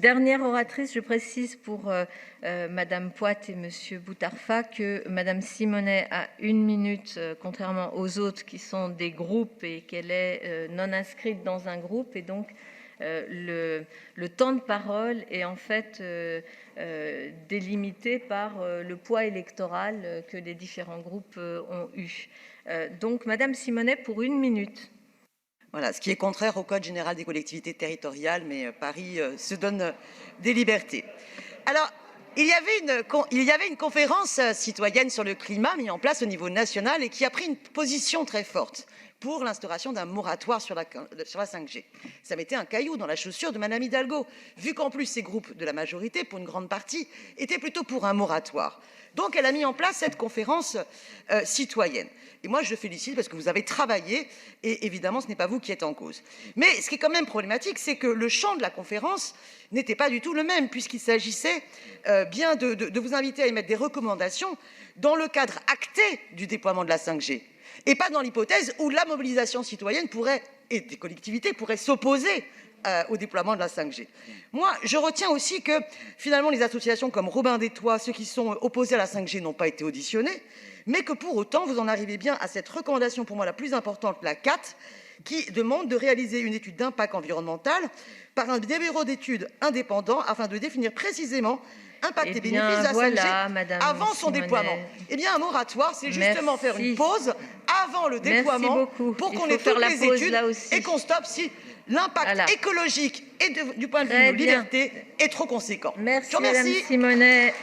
dernière oratrice, je précise pour Madame Poit et Monsieur Boutarfa que Madame Simonet a 1 minute, contrairement aux autres qui sont des groupes et qu'elle est non inscrite dans un groupe. Et donc, le temps de parole est en fait délimité par le poids électoral que les différents groupes ont eu. Donc, Madame Simonet, pour 1 minute. Voilà, ce qui est contraire au Code général des collectivités territoriales, mais Paris se donne des libertés. Alors, il y avait une conférence citoyenne sur le climat mise en place au niveau national et qui a pris une position très forte pour l'instauration d'un moratoire sur la 5G. Ça mettait un caillou dans la chaussure de Madame Hidalgo, vu qu'en plus ces groupes de la majorité, pour une grande partie, étaient plutôt pour un moratoire. Donc elle a mis en place cette conférence citoyenne. Et moi, je félicite parce que vous avez travaillé et évidemment, ce n'est pas vous qui êtes en cause. Mais ce qui est quand même problématique, c'est que le champ de la conférence n'était pas du tout le même, puisqu'il s'agissait bien de vous inviter à émettre des recommandations dans le cadre acté du déploiement de la 5G. Et pas dans l'hypothèse où la mobilisation citoyenne et des collectivités pourraient s'opposer au déploiement de la 5G. Moi, je retiens aussi que finalement les associations comme Robin des Toits, ceux qui sont opposés à la 5G, n'ont pas été auditionnés, mais que pour autant vous en arrivez bien à cette recommandation pour moi la plus importante, la 4, qui demande de réaliser une étude d'impact environnemental par un bureau d'études indépendant afin de définir précisément impact et bénéfices de la 5G avant son déploiement. Eh bien, un moratoire, c'est justement faire une pause avant le déploiement pour qu'on ait toutes les études et qu'on stoppe si l'impact écologique et du point de vue de nos libertés est trop conséquent. Merci, Madame Simonet.